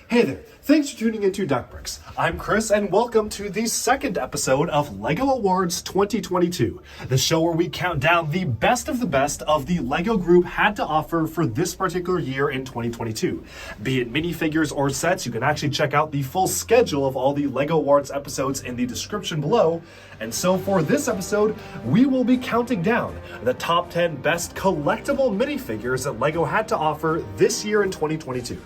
Hey there, thanks for tuning into Duckbricks. I'm Chris and welcome to the second episode of LEGO Awards 2022, the show where we count down the best of the LEGO group had to offer for this particular year in 2022. Be it minifigures or sets, you can actually check out the full schedule of all the LEGO Awards episodes in the description below. And so for this episode, we will be counting down the top 10 best collectible minifigures that LEGO had to offer this year in 2022.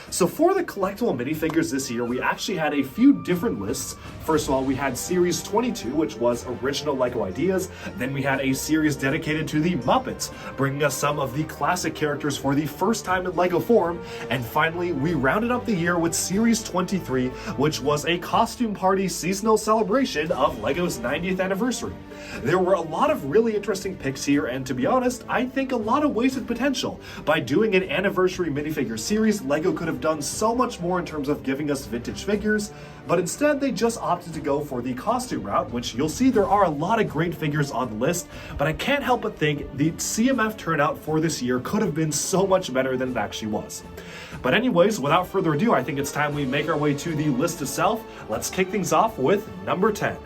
So for the collectible minifigures this year, we actually had a few different lists. First of all, we had Series 22, which was original LEGO ideas. Then we had a series dedicated to the Muppets, bringing us some of the classic characters for the first time in LEGO form. And finally, we rounded up the year with Series 23, which was a costume party seasonal celebration of LEGO's 90th anniversary. There were a lot of really interesting picks here, and to be honest, I think a lot of wasted potential. By doing an anniversary minifigure series, LEGO could have done so much more in terms of giving us vintage figures, but instead they just opted to go for the costume route, which you'll see there are a lot of great figures on the list, but I can't help but think the CMF turnout for this year could have been so much better than it actually was. But anyways, without further ado, I think it's time we make our way to the list itself. Let's kick things off with number 10.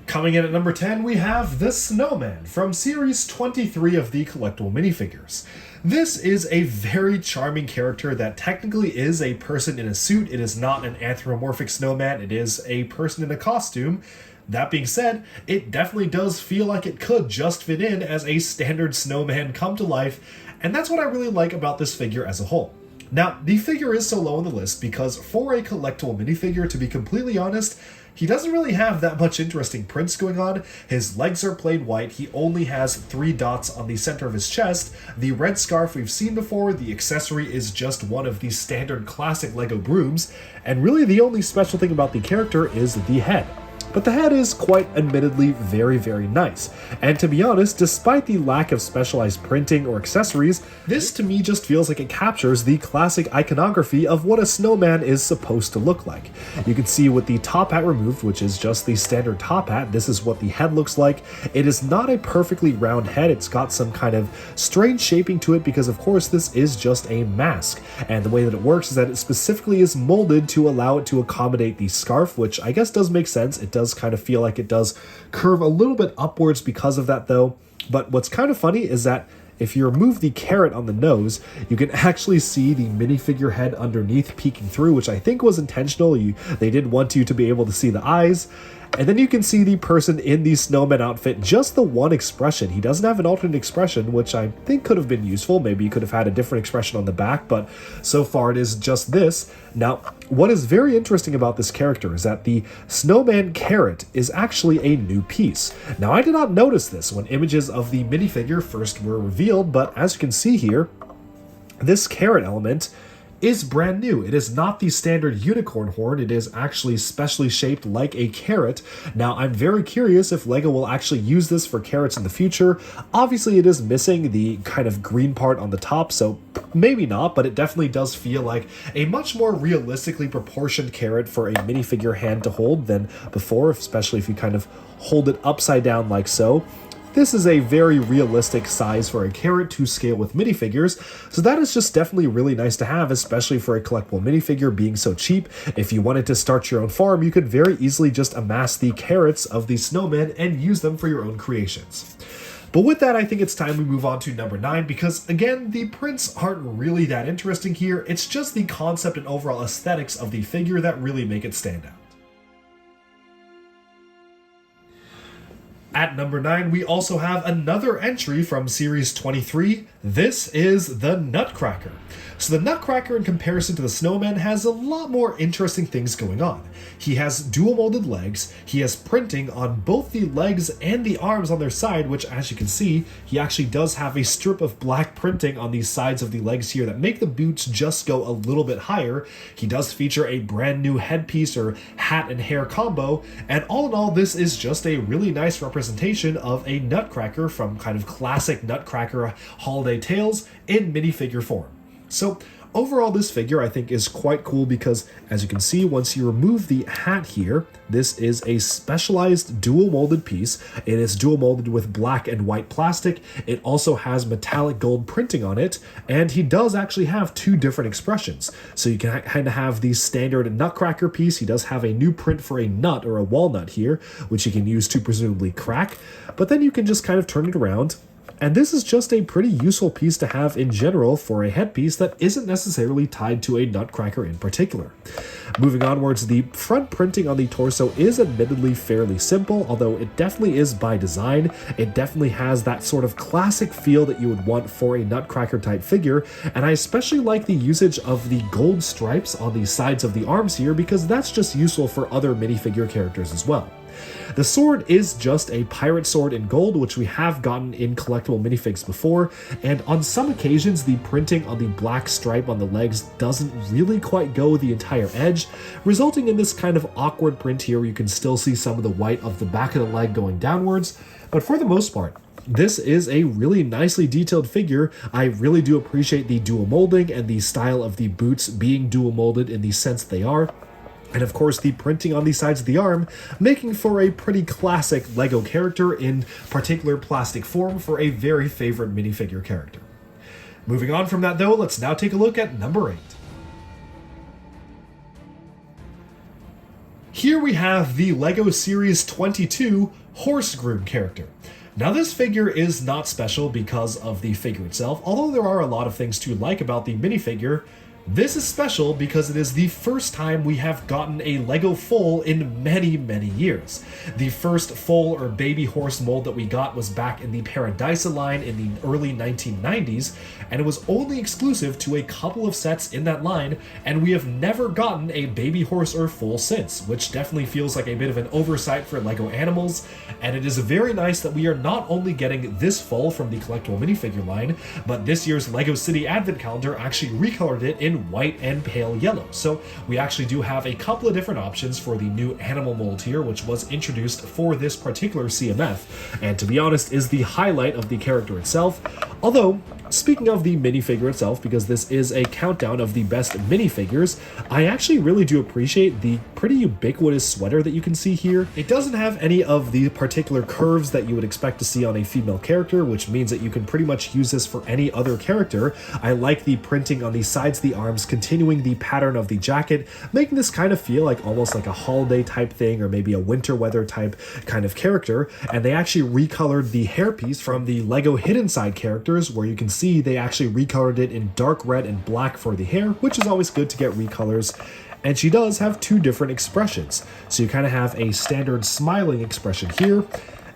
Coming in at number 10, we have the Snowman from Series 23 of the Collectible Minifigures. This is a very charming character that technically is a person in a suit. It is not an anthropomorphic snowman, it is a person in a costume. That being said, it definitely does feel like it could just fit in as a standard snowman come to life, and that's what I really like about this figure as a whole. Now, the figure is so low on the list because for a collectible minifigure, to be completely honest, he doesn't really have that much interesting prints going on. His legs are plain white, he only has 3 dots on the center of his chest, the red scarf we've seen before, the accessory is just one of the standard classic LEGO brooms, and really the only special thing about the character is the head. But the head is quite admittedly very, very nice. And to be honest, despite the lack of specialized printing or accessories, this to me just feels like it captures the classic iconography of what a snowman is supposed to look like. You can see with the top hat removed, which is just the standard top hat, this is what the head looks like. It is not a perfectly round head, it's got some kind of strange shaping to it because of course this is just a mask. And the way that it works is that it specifically is molded to allow it to accommodate the scarf, which I guess does make sense. It does kind of feel like it does curve a little bit upwards because of that though. But what's kind of funny is that if you remove the carrot on the nose, you can actually see the minifigure head underneath peeking through, which I think was intentional. They did want you to be able to see the eyes. And then you can see the person in the snowman outfit, just the one expression. He doesn't have an alternate expression, which I think could have been useful. Maybe he could have had a different expression on the back, but so far it is just this. Now, what is very interesting about this character is that the snowman carrot is actually a new piece. Now, I did not notice this when images of the minifigure first were revealed, but as you can see here, this carrot element is brand new. It is not the standard unicorn horn, it is actually specially shaped like a carrot. Now, I'm very curious if LEGO will actually use this for carrots in the future. Obviously, it is missing the kind of green part on the top, so maybe not, but it definitely does feel like a much more realistically proportioned carrot for a minifigure hand to hold than before, especially if you kind of hold it upside down like so. This is a very realistic size for a carrot to scale with minifigures, so that is just definitely really nice to have, especially for a collectible minifigure being so cheap. If you wanted to start your own farm, you could very easily just amass the carrots of the snowman and use them for your own creations. But with that, I think it's time we move on to number 9, because again, the prints aren't really that interesting here. It's just the concept and overall aesthetics of the figure that really make it stand out. At number 9, we also have another entry from Series 23. This is the Nutcracker. So the Nutcracker, in comparison to the Snowman, has a lot more interesting things going on. He has dual molded legs, he has printing on both the legs and the arms on their side, which as you can see, he actually does have a strip of black printing on the sides of the legs here that make the boots just go a little bit higher. He does feature a brand new headpiece or hat and hair combo, and all in all, this is just a really nice representation of a Nutcracker from kind of classic Nutcracker holiday tales in minifigure form. So Overall, this figure I think is quite cool because, as you can see, once you remove the hat here, this is a specialized dual molded piece. It is dual molded with black and white plastic. It also has metallic gold printing on it, and he does actually have two different expressions. So you can kind of have the standard Nutcracker piece. He does have a new print for a nut or a walnut here, which you can use to presumably crack, but then you can just kind of turn it around. And this is just a pretty useful piece to have in general for a headpiece that isn't necessarily tied to a Nutcracker in particular. Moving onwards, the front printing on the torso is admittedly fairly simple, although it definitely is by design. It definitely has that sort of classic feel that you would want for a Nutcracker type figure, and I especially like the usage of the gold stripes on the sides of the arms here because that's just useful for other minifigure characters as well. The sword is just a pirate sword in gold, which we have gotten in collectible minifigs before, and on some occasions the printing on the black stripe on the legs doesn't really quite go the entire edge, resulting in this kind of awkward print here where you can still see some of the white of the back of the leg going downwards, but for the most part, this is a really nicely detailed figure. I really do appreciate the dual molding and the style of the boots being dual molded in the sense they are. And of course the printing on the sides of the arm, making for a pretty classic LEGO character in particular plastic form for a very favorite minifigure character. Moving on from that though, let's now take a look at number 8. Here we have the LEGO Series 22 Horse Groom character. Now this figure is not special because of the figure itself, although there are a lot of things to like about the minifigure. This is special because it is the first time we have gotten a LEGO foal in many, many years. The first foal or baby horse mold that we got was back in the Paradisa line in the early 1990s, and it was only exclusive to a couple of sets in that line, and we have never gotten a baby horse or foal since, which definitely feels like a bit of an oversight for LEGO Animals, and it is very nice that we are not only getting this foal from the collectible minifigure line, but this year's LEGO City Advent Calendar actually recolored it in white and pale yellow. So we actually do have a couple of different options for the new animal mold here, which was introduced for this particular CMF, and to be honest is the highlight of the character itself. Although, speaking of the minifigure itself, because this is a countdown of the best minifigures, I actually really do appreciate the pretty ubiquitous sweater that you can see here. It doesn't have any of the particular curves that you would expect to see on a female character, which means that you can pretty much use this for any other character. I like the printing on the sides of the arms, continuing the pattern of the jacket, making this kind of feel like almost like a holiday type thing or maybe a winter weather type kind of character. And they actually recolored the hairpiece from the LEGO Hidden Side characters, where you can see they actually recolored it in dark red and black for the hair, which is always good to get recolors. And she does have two different expressions. So you kind of have a standard smiling expression here,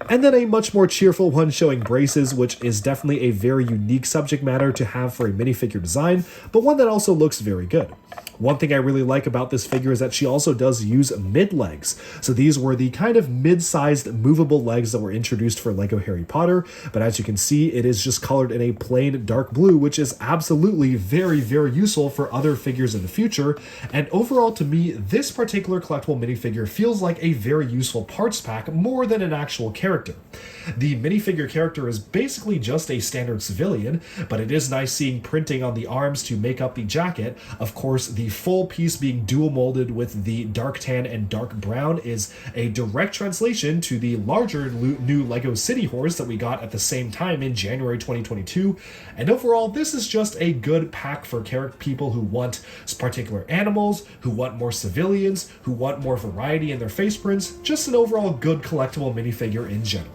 and then a much more cheerful one showing braces, which is definitely a very unique subject matter to have for a minifigure design, but one that also looks very good. One thing I really like about this figure is that she also does use mid-legs. So these were the kind of mid-sized movable legs that were introduced for LEGO Harry Potter, but as you can see, it is just colored in a plain dark blue, which is absolutely very, very useful for other figures in the future. And overall, to me, this particular collectible minifigure feels like a very useful parts pack more than an actual character. The minifigure character is basically just a standard civilian, but it is nice seeing printing on the arms to make up the jacket. Of course, the full piece being dual molded with the dark tan and dark brown is a direct translation to the larger new LEGO City Horse that we got at the same time in January 2022. And overall, this is just a good pack for people who want particular animals, who want more civilians, who want more variety in their face prints, just an overall good collectible minifigure in general.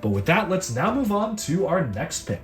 But with that, let's now move on to our next pick.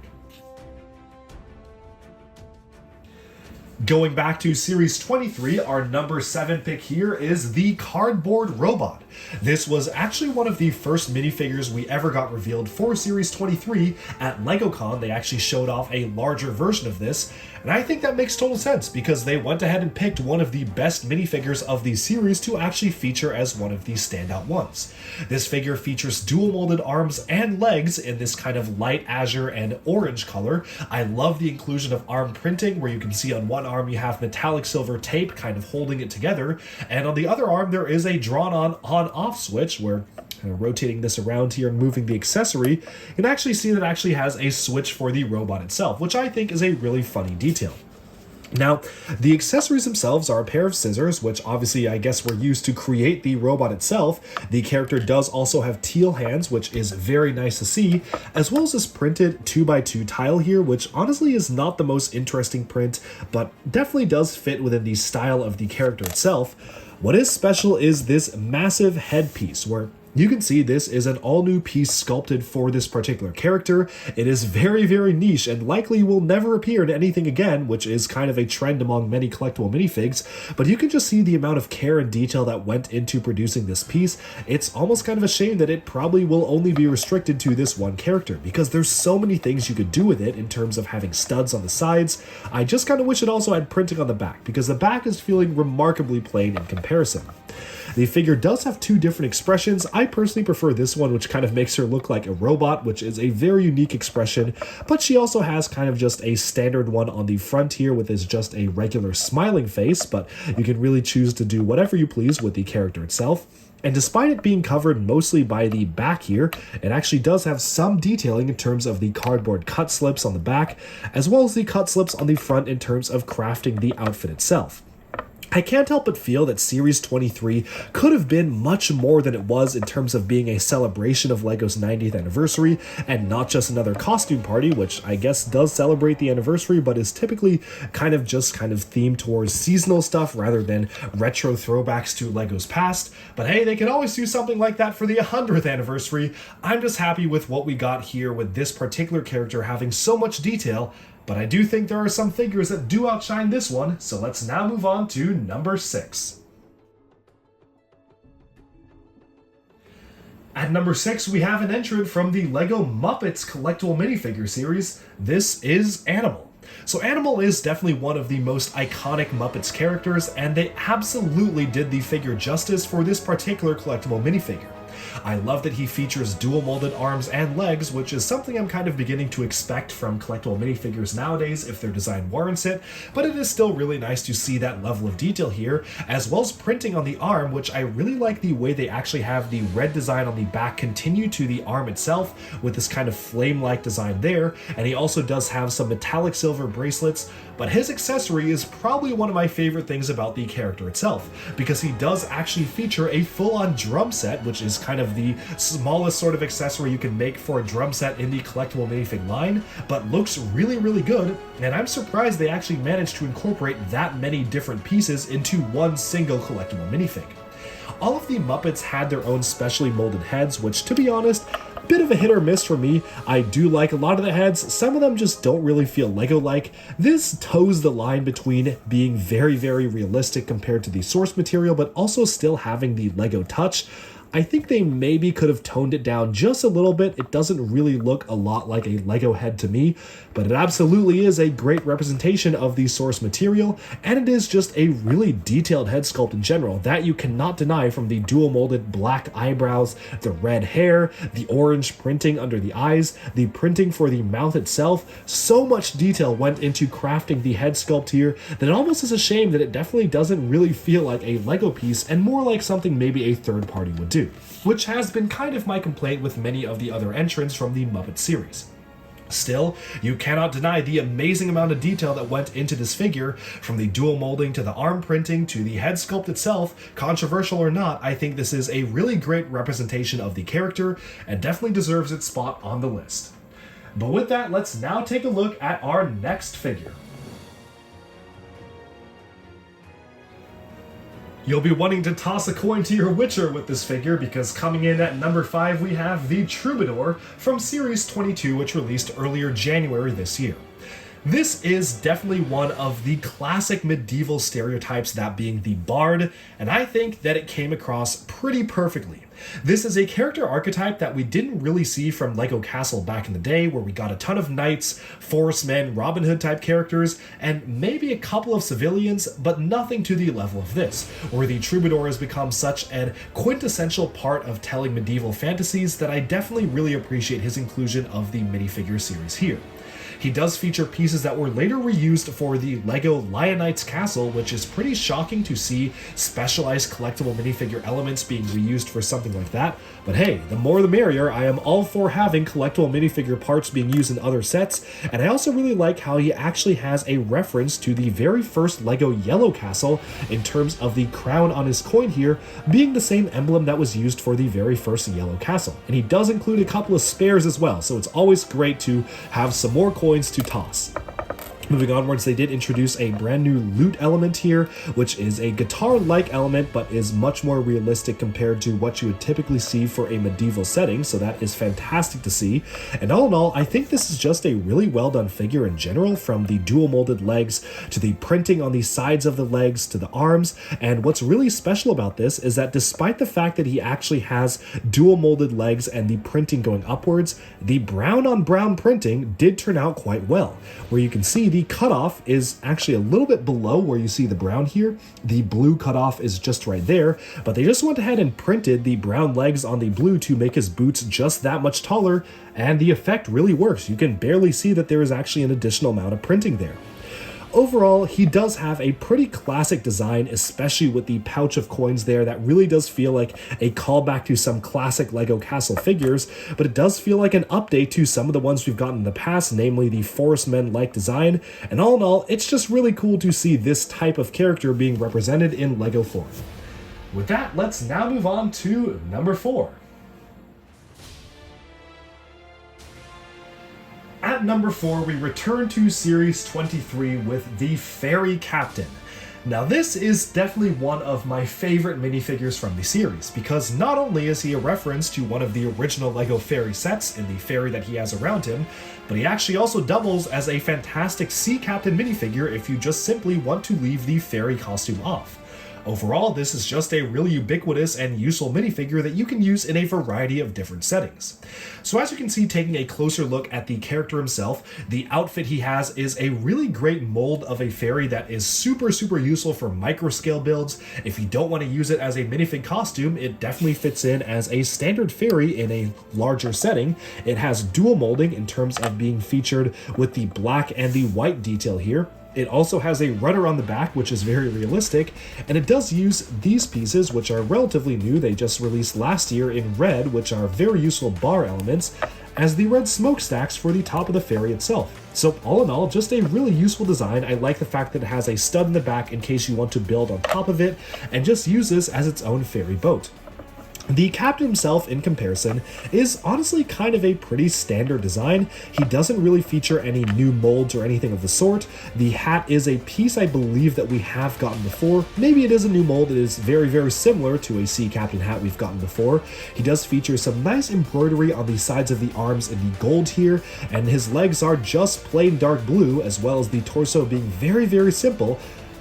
Going back to Series 23, our number 7 pick here is the Cardboard Robot. This was actually one of the first minifigures we ever got revealed for Series 23 at LegoCon. They actually showed off a larger version of this, and I think that makes total sense because they went ahead and picked one of the best minifigures of the series to actually feature as one of the standout ones. This figure features dual molded arms and legs in this kind of light azure and orange color. I love the inclusion of arm printing, where you can see on one arm you have metallic silver tape kind of holding it together, and on the other arm there is a drawn on-off switch where, kind of rotating this around here and moving the accessory, you can actually see that it actually has a switch for the robot itself, which I think is a really funny detail. Now, the accessories themselves are a pair of scissors, which obviously I guess were used to create the robot itself. The character does also have teal hands, which is very nice to see, as well as this printed 2x2 tile here, which honestly is not the most interesting print, but definitely does fit within the style of the character itself. What is special is this massive headpiece, where you can see this is an all-new piece sculpted for this particular character. It is very, very niche and likely will never appear in anything again, which is kind of a trend among many collectible minifigs, but you can just see the amount of care and detail that went into producing this piece. It's almost kind of a shame that it probably will only be restricted to this one character, because there's so many things you could do with it in terms of having studs on the sides. I just kind of wish it also had printing on the back, because the back is feeling remarkably plain in comparison. The figure does have two different expressions. I personally prefer this one, which kind of makes her look like a robot, which is a very unique expression, but she also has kind of just a standard one on the front here, with is just a regular smiling face, but you can really choose to do whatever you please with the character itself. And despite it being covered mostly by the back here, it actually does have some detailing in terms of the cardboard cut slips on the back, as well as the cut slips on the front in terms of crafting the outfit itself. I can't help but feel that Series 23 could have been much more than it was in terms of being a celebration of LEGO's 90th anniversary, and not just another costume party, which I guess does celebrate the anniversary, but is typically kind of themed towards seasonal stuff rather than retro throwbacks to LEGO's past. But hey, they could always do something like that for the 100th anniversary. I'm just happy with what we got here with this particular character having so much detail. But I do think there are some figures that do outshine this one, so let's now move on to number 6. At number 6, we have an entrant from the LEGO Muppets collectible minifigure series. This is Animal. So Animal is definitely one of the most iconic Muppets characters, and they absolutely did the figure justice for this particular collectible minifigure. I love that he features dual molded arms and legs, which is something I'm kind of beginning to expect from collectible minifigures nowadays if their design warrants it, but it is still really nice to see that level of detail here, as well as printing on the arm, which I really like the way they actually have the red design on the back continue to the arm itself with this kind of flame-like design there, and he also does have some metallic silver bracelets, but his accessory is probably one of my favorite things about the character itself, because he does actually feature a full-on drum set, which is kind of the smallest sort of accessory you can make for a drum set in the collectible minifig line, but looks really, really good, and I'm surprised they actually managed to incorporate that many different pieces into one single collectible minifig. All of the Muppets had their own specially molded heads, which, to be honest, bit of a hit or miss for me. I do like a lot of the heads, some of them just don't really feel Lego-like. This toes the line between being very, very realistic compared to the source material, but also still having the Lego touch. I think they maybe could have toned it down just a little bit. It doesn't really look a lot like a Lego head to me, but it absolutely is a great representation of the source material, and it is just a really detailed head sculpt in general that you cannot deny, from the dual molded black eyebrows, the red hair, the orange printing under the eyes, the printing for the mouth itself. So much detail went into crafting the head sculpt here that it almost is a shame that it definitely doesn't really feel like a Lego piece and more like something maybe a third party would do, which has been kind of my complaint with many of the other entrants from the Muppet series. Still, you cannot deny the amazing amount of detail that went into this figure, from the dual molding to the arm printing to the head sculpt itself. Controversial or not, I think this is a really great representation of the character and definitely deserves its spot on the list. But with that, let's now take a look at our next figure. You'll be wanting to toss a coin to your Witcher with this figure, because coming in at number 5 we have the Troubadour from Series 22, which released earlier January this year. This is definitely one of the classic medieval stereotypes, that being the bard, and I think that it came across pretty perfectly. This is a character archetype that we didn't really see from LEGO Castle back in the day, where we got a ton of knights, forest men, Robin Hood type characters, and maybe a couple of civilians, but nothing to the level of this, where the Troubadour has become such a quintessential part of telling medieval fantasies that I definitely really appreciate his inclusion of the minifigure series here. He does feature pieces that were later reused for the LEGO Lionites Castle, which is pretty shocking to see specialized collectible minifigure elements being reused for something like that. But hey, the more the merrier. I am all for having collectible minifigure parts being used in other sets, and I also really like how he actually has a reference to the very first LEGO Yellow Castle in terms of the crown on his coin here being the same emblem that was used for the very first Yellow Castle. And he does include a couple of spares as well, so it's always great to have some more coins to toss. Moving onwards, they did introduce a brand new loot element here, which is a guitar-like element, but is much more realistic compared to what you would typically see for a medieval setting, so that is fantastic to see. And all in all, I think this is just a really well done figure in general, from the dual molded legs to the printing on the sides of the legs to the arms. And what's really special about this is that despite the fact that he actually has dual molded legs and the printing going upwards, the brown on brown printing did turn out quite well, where you can see the cutoff is actually a little bit below where you see the brown here. The blue cutoff is just right there, but they just went ahead and printed the brown legs on the blue to make his boots just that much taller, and the effect really works. You can barely see that there is actually an additional amount of printing there. Overall, he does have a pretty classic design, especially with the pouch of coins there. That really does feel like a callback to some classic LEGO Castle figures, but it does feel like an update to some of the ones we've gotten in the past, namely the Forest Men-like design. And all in all, it's just really cool to see this type of character being represented in LEGO form. With that, let's now move on to number 4. At number 4, we return to Series 23 with the Fairy Captain. Now this is definitely one of my favorite minifigures from the series, because not only is he a reference to one of the original LEGO fairy sets in the fairy that he has around him, but he actually also doubles as a fantastic Sea Captain minifigure if you just simply want to leave the fairy costume off. Overall, this is just a really ubiquitous and useful minifigure that you can use in a variety of different settings. So as you can see, taking a closer look at the character himself, the outfit he has is a really great mold of a fairy that is super useful for micro scale builds. If you don't want to use it as a minifig costume, it definitely fits in as a standard fairy in a larger setting. It has dual molding in terms of being featured with the black and the white detail here. It also has a rudder on the back, which is very realistic, and it does use these pieces, which are relatively new. They just released last year in red, which are very useful bar elements, as the red smokestacks for the top of the fairy itself. So all in all, just a really useful design. I like the fact that it has a stud in the back in case you want to build on top of it, and just use this as its own fairy boat. The captain himself, in comparison, is honestly kind of a pretty standard design. He doesn't really feature any new molds or anything of the sort. The hat is a piece I believe that we have gotten before. Maybe it is a new mold. It is very similar to a sea captain hat we've gotten before. He does feature some nice embroidery on the sides of the arms in the gold here, and his legs are just plain dark blue, as well as the torso being very simple.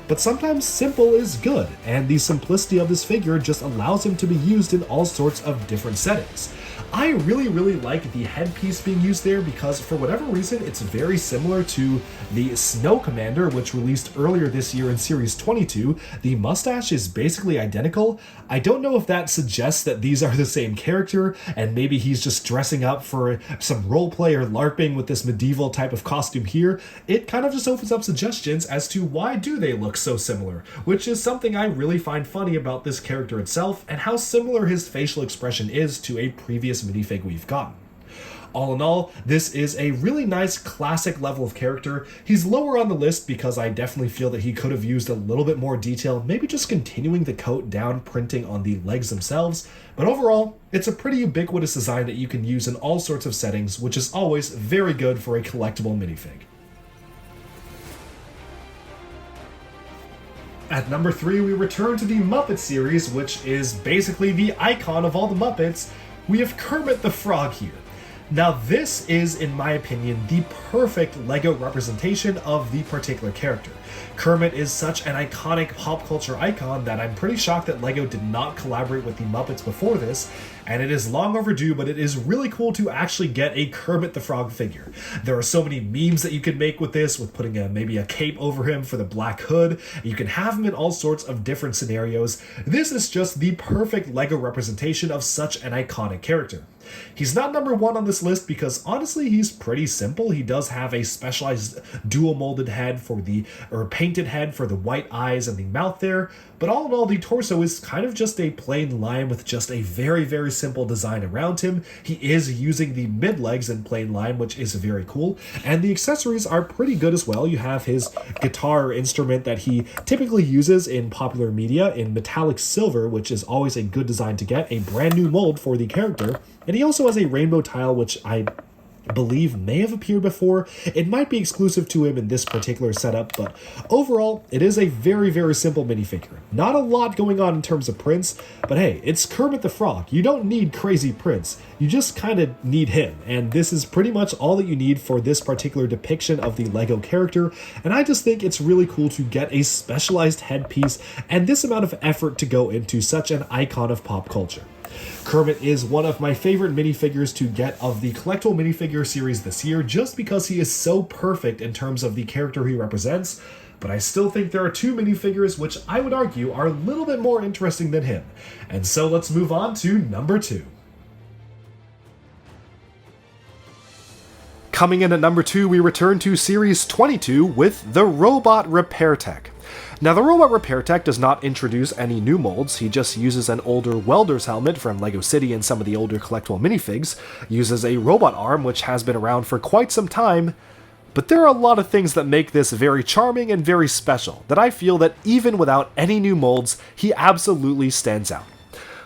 But sometimes simple is good, and the simplicity of this figure just allows him to be used in all sorts of different settings. I really like the headpiece being used there because for whatever reason it's very similar to the Snow Commander, which released earlier this year in Series 22. The mustache is basically identical. I don't know if that suggests that these are the same character and maybe he's just dressing up for some roleplay or LARPing with this medieval type of costume here. It kind of just opens up suggestions as to why do they look so similar, which is something I really find funny about this character itself and how similar his facial expression is to a previous minifig we've gotten. All in all, this is a really nice classic level of character. He's lower on the list because I definitely feel that he could have used a little bit more detail, maybe just continuing the coat down, printing on the legs themselves. But overall, it's a pretty ubiquitous design that you can use in all sorts of settings, which is always very good for a collectible minifig. At number 3, we return to the Muppet series, which is basically the icon of all the Muppets. We have Kermit the Frog here. Now this is, in my opinion, the perfect LEGO representation of the particular character. Kermit is such an iconic pop culture icon that I'm pretty shocked that LEGO did not collaborate with the Muppets before this, and it is long overdue, but it is really cool to actually get a Kermit the Frog figure. There are so many memes that you can make with this, with putting maybe a cape over him for the black hood. You can have him in all sorts of different scenarios. This is just the perfect LEGO representation of such an iconic character. He's not number one on this list because honestly he's pretty simple. He does have a specialized dual molded head painted head for the white eyes and the mouth there, but all in all the torso is kind of just a plain line with just a very simple design around him. He is using the mid legs in plain line, which is very cool, and the accessories are pretty good as well. You have his guitar instrument that he typically uses in popular media in metallic silver, which is always a good design to get, a brand new mold for the character. And he also has a rainbow tile, which I believe may have appeared before. It might be exclusive to him in this particular setup, but overall, it is a very simple minifigure. Not a lot going on in terms of prints, but hey, it's Kermit the Frog. You don't need crazy prints. You just kind of need him, and this is pretty much all that you need for this particular depiction of the LEGO character, and I just think it's really cool to get a specialized headpiece and this amount of effort to go into such an icon of pop culture. Kermit is one of my favorite minifigures to get of the Collectible minifigure series this year, just because he is so perfect in terms of the character he represents, but I still think there are two minifigures which I would argue are a little bit more interesting than him. And so let's move on to number 2. Coming in at number 2, we return to Series 22 with the Robot Repair Tech. Now, the Robot Repair Tech does not introduce any new molds. He just uses an older welder's helmet from LEGO City and some of the older collectible minifigs, uses a robot arm which has been around for quite some time, but there are a lot of things that make this very charming and very special that I feel that even without any new molds, he absolutely stands out.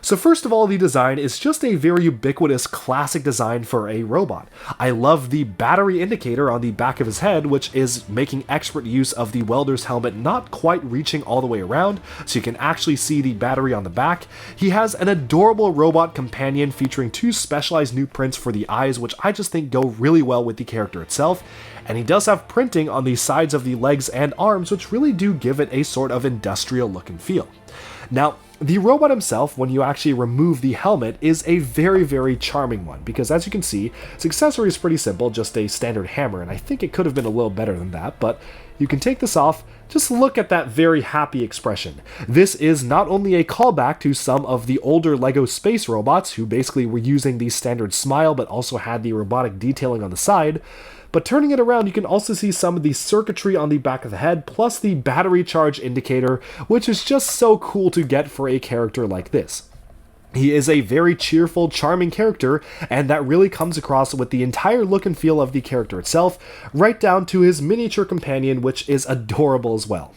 So first of all, the design is just a very ubiquitous classic design for a robot. I love the battery indicator on the back of his head, which is making expert use of the welder's helmet not quite reaching all the way around, so you can actually see the battery on the back. He has an adorable robot companion featuring 2 specialized new prints for the eyes, which I just think go really well with the character itself. And he does have printing on the sides of the legs and arms, which really do give it a sort of industrial look and feel. Now, the robot himself, when you actually remove the helmet, is a very charming one, because as you can see, its accessory is pretty simple, just a standard hammer, and I think it could have been a little better than that, but you can take this off. Just look at that very happy expression. This is not only a callback to some of the older LEGO space robots, who basically were using the standard smile but also had the robotic detailing on the side, but turning it around, you can also see some of the circuitry on the back of the head, plus the battery charge indicator, which is just so cool to get for a character like this. He is a very cheerful, charming character, and that really comes across with the entire look and feel of the character itself, right down to his miniature companion, which is adorable as well.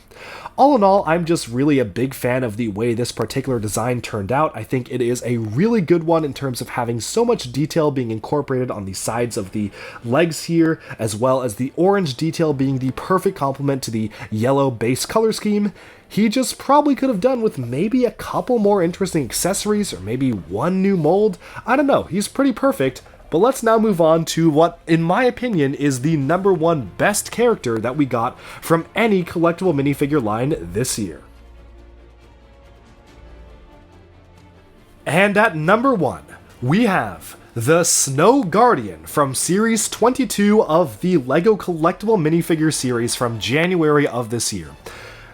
All in all, I'm just really a big fan of the way this particular design turned out. I think it is a really good one in terms of having so much detail being incorporated on the sides of the legs here, as well as the orange detail being the perfect complement to the yellow base color scheme. He just probably could have done with maybe a couple more interesting accessories or maybe one new mold. I don't know, he's pretty perfect. But let's now move on to what, in my opinion, is the number 1 best character that we got from any collectible minifigure line this year. And at number 1, we have the Snow Guardian from Series 22 of the LEGO Collectible Minifigure series from January of this year.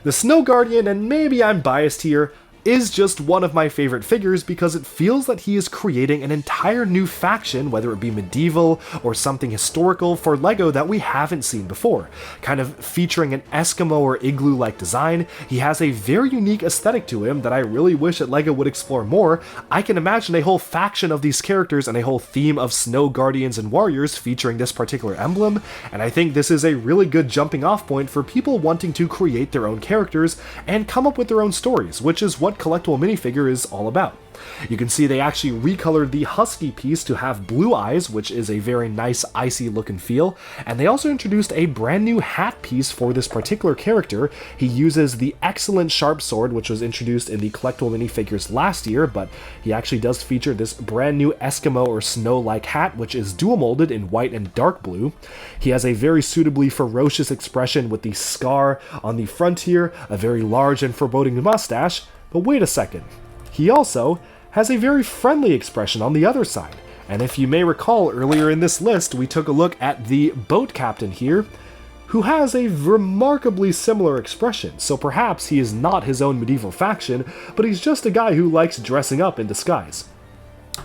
The Snow Guardian, and maybe I'm biased here, is just one of my favorite figures because it feels that he is creating an entire new faction, whether it be medieval or something historical for LEGO that we haven't seen before. Kind of featuring an Eskimo or igloo-like design, he has a very unique aesthetic to him that I really wish that LEGO would explore more. I can imagine a whole faction of these characters and a whole theme of snow guardians and warriors featuring this particular emblem, and I think this is a really good jumping off point for people wanting to create their own characters and come up with their own stories, which is what collectible minifigure is all about. You can see they actually recolored the Husky piece to have blue eyes, which is a very nice icy look and feel, and they also introduced a brand new hat piece for this particular character. He uses the excellent sharp sword, which was introduced in the collectible minifigures last year, but he actually does feature this brand new Eskimo or snow-like hat, which is dual molded in white and dark blue. He has a very suitably ferocious expression with the scar on the front here, a very large and foreboding mustache, but wait a second. He also has a very friendly expression on the other side. And if you may recall, earlier in this list, we took a look at the boat captain here, who has a remarkably similar expression, so perhaps he is not his own medieval faction, but he's just a guy who likes dressing up in disguise.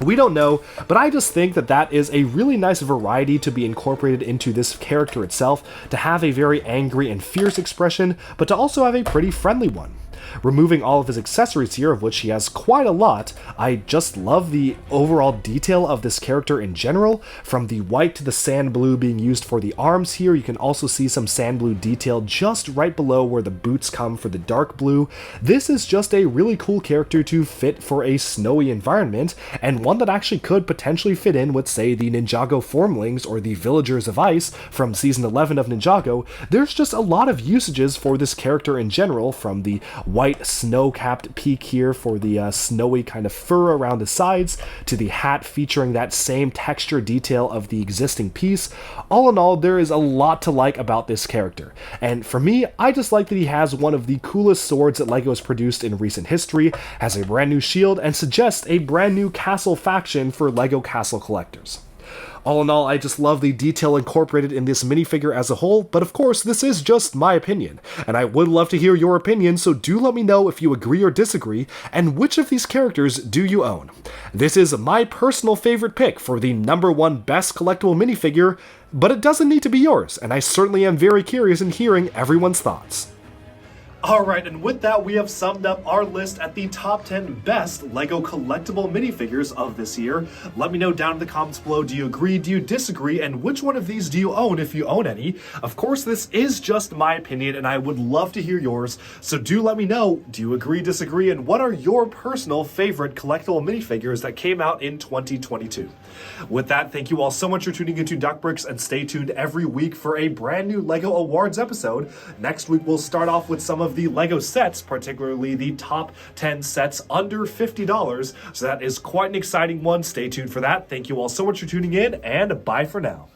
We don't know, but I just think that that is a really nice variety to be incorporated into this character itself, to have a very angry and fierce expression, but to also have a pretty friendly one. Removing all of his accessories here, of which he has quite a lot, I just love the overall detail of this character in general. From the white to the sand blue being used for the arms here, you can also see some sand blue detail just right below where the boots come for the dark blue. This is just a really cool character to fit for a snowy environment, and one that actually could potentially fit in with, say, the Ninjago Formlings or the Villagers of Ice from Season 11 of Ninjago. There's just a lot of usages for this character in general, from the white snow-capped peak here for the snowy kind of fur around the sides, to the hat featuring that same texture detail of the existing piece. All in all, there is a lot to like about this character, and for me, I just like that he has one of the coolest swords that LEGO has produced in recent history, has a brand new shield, and suggests a brand new castle faction for LEGO castle collectors. All in all, I just love the detail incorporated in this minifigure as a whole, but of course, this is just my opinion, and I would love to hear your opinion, so do let me know if you agree or disagree, and which of these characters do you own. This is my personal favorite pick for the #1 best collectible minifigure, but it doesn't need to be yours, and I certainly am very curious in hearing everyone's thoughts. Alright, and with that, we have summed up our list at the top 10 best LEGO collectible minifigures of this year. Let me know down in the comments below, do you agree, do you disagree, and which one of these do you own if you own any? Of course, this is just my opinion, and I would love to hear yours, so do let me know, do you agree, disagree, and what are your personal favorite collectible minifigures that came out in 2022? With that, thank you all so much for tuning into Duck Bricks, and stay tuned every week for a brand new LEGO Awards episode. Next week, we'll start off with some of the LEGO sets, particularly the top 10 sets under $50, so that is quite an exciting one. Stay tuned for that. Thank you all so much for tuning in, and bye for now.